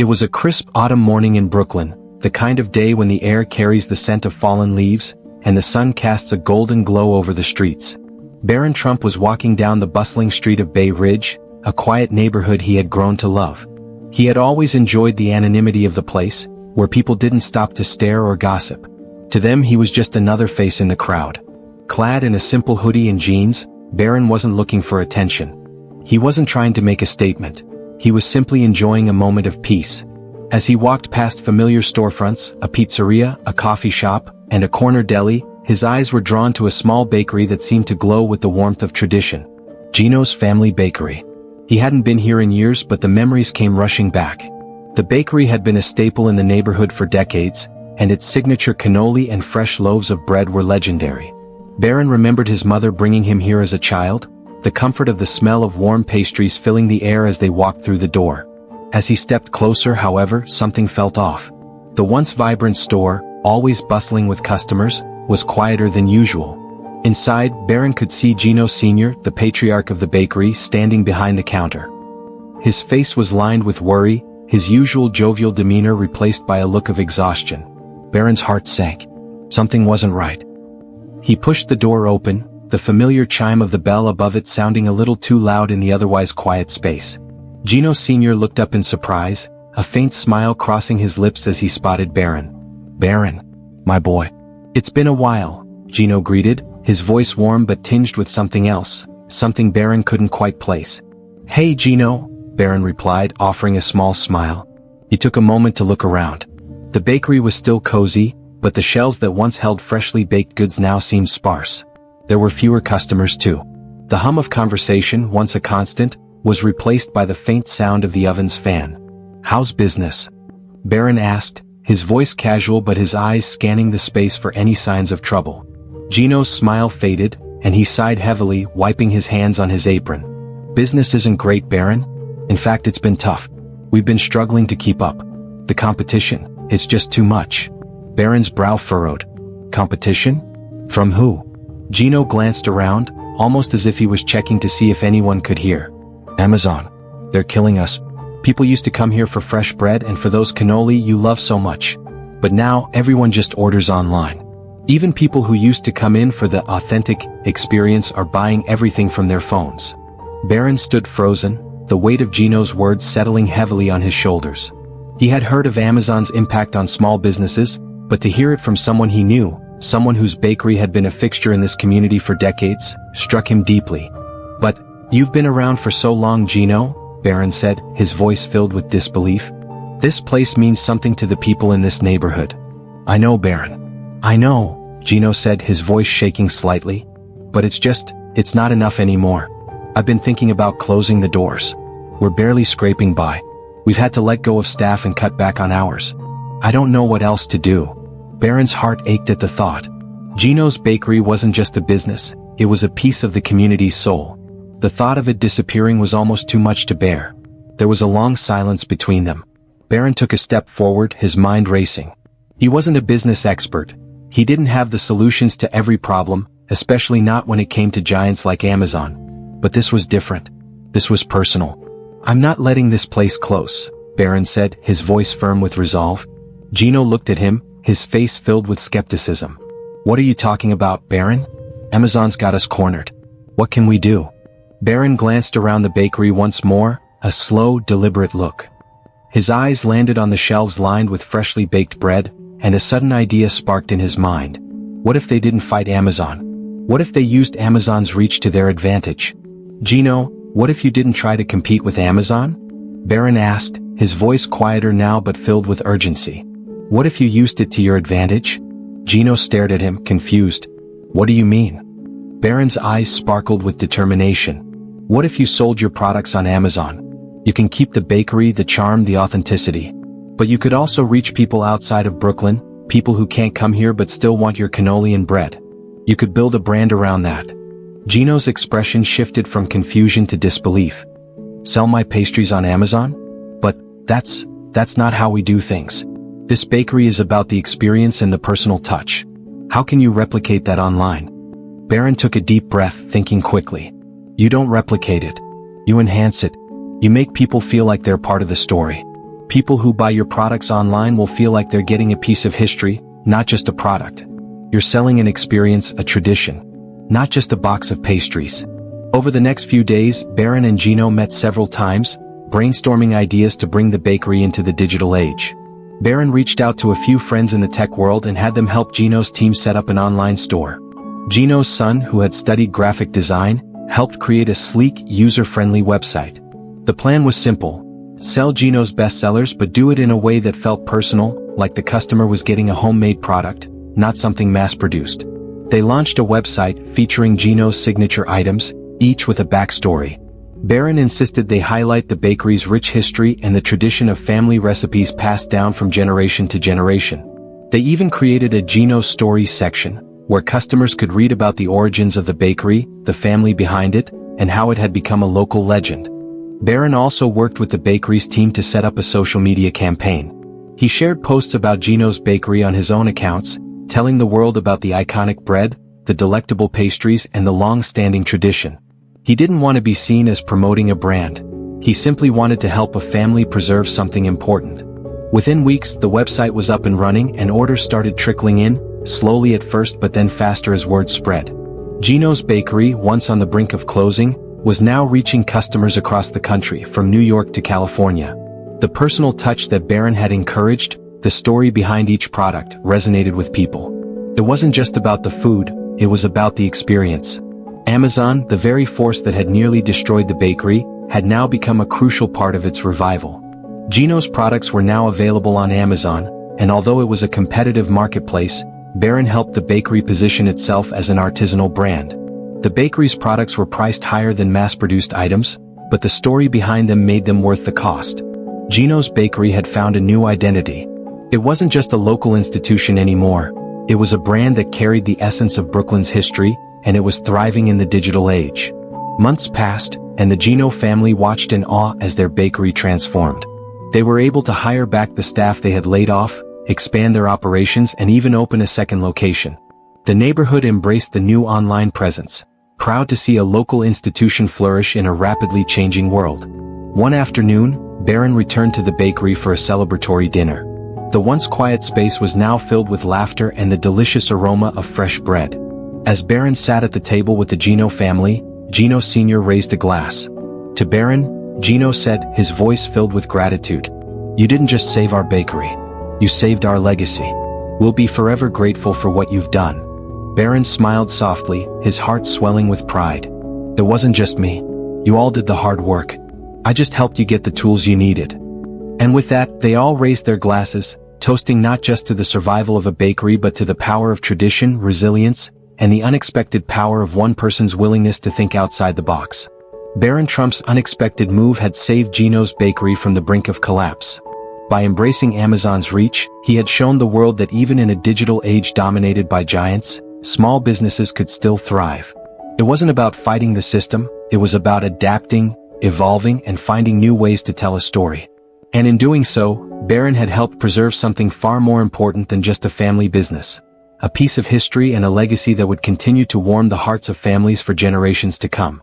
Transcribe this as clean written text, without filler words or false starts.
It was a crisp autumn morning in Brooklyn, the kind of day when the air carries the scent of fallen leaves, and the sun casts a golden glow over the streets. Barron Trump was walking down the bustling street of Bay Ridge, a quiet neighborhood he had grown to love. He had always enjoyed the anonymity of the place, where people didn't stop to stare or gossip. To them he was just another face in the crowd. Clad in a simple hoodie and jeans, Barron wasn't looking for attention. He wasn't trying to make a statement. He was simply enjoying a moment of peace. As he walked past familiar storefronts, a pizzeria, a coffee shop, and a corner deli, his eyes were drawn to a small bakery that seemed to glow with the warmth of tradition. Gino's Family Bakery. He hadn't been here in years, but the memories came rushing back. The bakery had been a staple in the neighborhood for decades, and its signature cannoli and fresh loaves of bread were legendary. Barron remembered his mother bringing him here as a child, the comfort of the smell of warm pastries filling the air as they walked through the door. As he stepped closer, however, something felt off. The once vibrant store, always bustling with customers, was quieter than usual. Inside, Barron could see Gino Sr., the patriarch of the bakery, standing behind the counter. His face was lined with worry, his usual jovial demeanor replaced by a look of exhaustion. Barron's heart sank. Something wasn't right. He pushed the door open, the familiar chime of the bell above it sounding a little too loud in the otherwise quiet space. Gino Sr. looked up in surprise, a faint smile crossing his lips as he spotted Barron. "Barron, my boy." "It's been a while," Gino greeted, his voice warm but tinged with something else, something Barron couldn't quite place. "Hey Gino," Barron replied, offering a small smile. He took a moment to look around. The bakery was still cozy, but the shelves that once held freshly baked goods now seemed sparse. There were fewer customers too. The hum of conversation, once a constant, was replaced by the faint sound of the oven's fan. "How's business?" Barron asked, his voice casual but his eyes scanning the space for any signs of trouble. Gino's smile faded, and he sighed heavily, wiping his hands on his apron. "Business isn't great, Barron. In fact, it's been tough. We've been struggling to keep up. The competition, it's just too much." Barron's brow furrowed. "Competition? From who?" Gino glanced around, almost as if he was checking to see if anyone could hear. "Amazon. They're killing us. People used to come here for fresh bread and for those cannoli you love so much. But now, everyone just orders online. Even people who used to come in for the authentic experience are buying everything from their phones." Barron stood frozen, the weight of Gino's words settling heavily on his shoulders. He had heard of Amazon's impact on small businesses, but to hear it from someone he knew, someone whose bakery had been a fixture in this community for decades, struck him deeply. "But, you've been around for so long, Gino," Barron said, his voice filled with disbelief. "This place means something to the people in this neighborhood." "I know, Barron. I know," Gino said, his voice shaking slightly. "But it's not enough anymore. I've been thinking about closing the doors. We're barely scraping by. We've had to let go of staff and cut back on hours. I don't know what else to do." Barron's heart ached at the thought. Gino's bakery wasn't just a business, it was a piece of the community's soul. The thought of it disappearing was almost too much to bear. There was a long silence between them. Barron took a step forward, his mind racing. He wasn't a business expert. He didn't have the solutions to every problem, especially not when it came to giants like Amazon. But this was different. This was personal. "I'm not letting this place close," Barron said, his voice firm with resolve. Gino looked at him, his face filled with skepticism. "What are you talking about, Barron? Amazon's got us cornered. What can we do?" Barron glanced around the bakery once more, a slow, deliberate look. His eyes landed on the shelves lined with freshly baked bread, and a sudden idea sparked in his mind. What if they didn't fight Amazon? What if they used Amazon's reach to their advantage? "Gino, what if you didn't try to compete with Amazon?" Barron asked, his voice quieter now but filled with urgency. "What if you used it to your advantage?" Gino stared at him, confused. "What do you mean?" Barron's eyes sparkled with determination. "What if you sold your products on Amazon? You can keep the bakery, the charm, the authenticity. But you could also reach people outside of Brooklyn, people who can't come here but still want your cannoli and bread. You could build a brand around that." Gino's expression shifted from confusion to disbelief. "Sell my pastries on Amazon? But that's not how we do things. This bakery is about the experience and the personal touch. How can you replicate that online?" Barron took a deep breath, thinking quickly. "You don't replicate it. You enhance it. You make people feel like they're part of the story. People who buy your products online will feel like they're getting a piece of history, not just a product. You're selling an experience, a tradition, not just a box of pastries. Over the next few days, Barron and Gino met several times, brainstorming ideas to bring the bakery into the digital age. Barron reached out to a few friends in the tech world and had them help Gino's team set up an online store. Gino's son, who had studied graphic design, helped create a sleek, user-friendly website. The plan was simple: sell Gino's bestsellers but do it in a way that felt personal, like the customer was getting a homemade product, not something mass-produced. They launched a website featuring Gino's signature items, each with a backstory. Barron insisted they highlight the bakery's rich history and the tradition of family recipes passed down from generation to generation. They even created a Gino Stories section, where customers could read about the origins of the bakery, the family behind it, and how it had become a local legend. Barron also worked with the bakery's team to set up a social media campaign. He shared posts about Gino's bakery on his own accounts, telling the world about the iconic bread, the delectable pastries, and the long-standing tradition. He didn't want to be seen as promoting a brand. He simply wanted to help a family preserve something important. Within weeks, the website was up and running and orders started trickling in, slowly at first but then faster as word spread. Gino's bakery, once on the brink of closing, was now reaching customers across the country, from New York to California. The personal touch that Barron had encouraged, the story behind each product, resonated with people. It wasn't just about the food, it was about the experience. Amazon, the very force that had nearly destroyed the bakery, had now become a crucial part of its revival. Gino's products were now available on Amazon, and although it was a competitive marketplace, Barron helped the bakery position itself as an artisanal brand. The bakery's products were priced higher than mass-produced items, but the story behind them made them worth the cost. Gino's bakery had found a new identity. It wasn't just a local institution anymore. It was a brand that carried the essence of Brooklyn's history, and it was thriving in the digital age. Months passed, and the Gino family watched in awe as their bakery transformed. They were able to hire back the staff they had laid off, expand their operations, and even open a second location. The neighborhood embraced the new online presence, proud to see a local institution flourish in a rapidly changing world. One afternoon, Barron returned to the bakery for a celebratory dinner. The once quiet space was now filled with laughter and the delicious aroma of fresh bread. As Barron sat at the table with the Gino family, Gino Sr. raised a glass. To Barron, Gino said, his voice filled with gratitude, "You didn't just save our bakery. You saved our legacy. We'll be forever grateful for what you've done." Barron smiled softly, his heart swelling with pride. "It wasn't just me. You all did the hard work. I just helped you get the tools you needed." And with that, they all raised their glasses, toasting not just to the survival of a bakery but to the power of tradition, resilience, and the unexpected power of one person's willingness to think outside the box. Barron Trump's unexpected move had saved Gino's bakery from the brink of collapse. By embracing Amazon's reach, he had shown the world that even in a digital age dominated by giants, small businesses could still thrive. It wasn't about fighting the system, it was about adapting, evolving, and finding new ways to tell a story. And in doing so, Barron had helped preserve something far more important than just a family business. A piece of history and a legacy that would continue to warm the hearts of families for generations to come.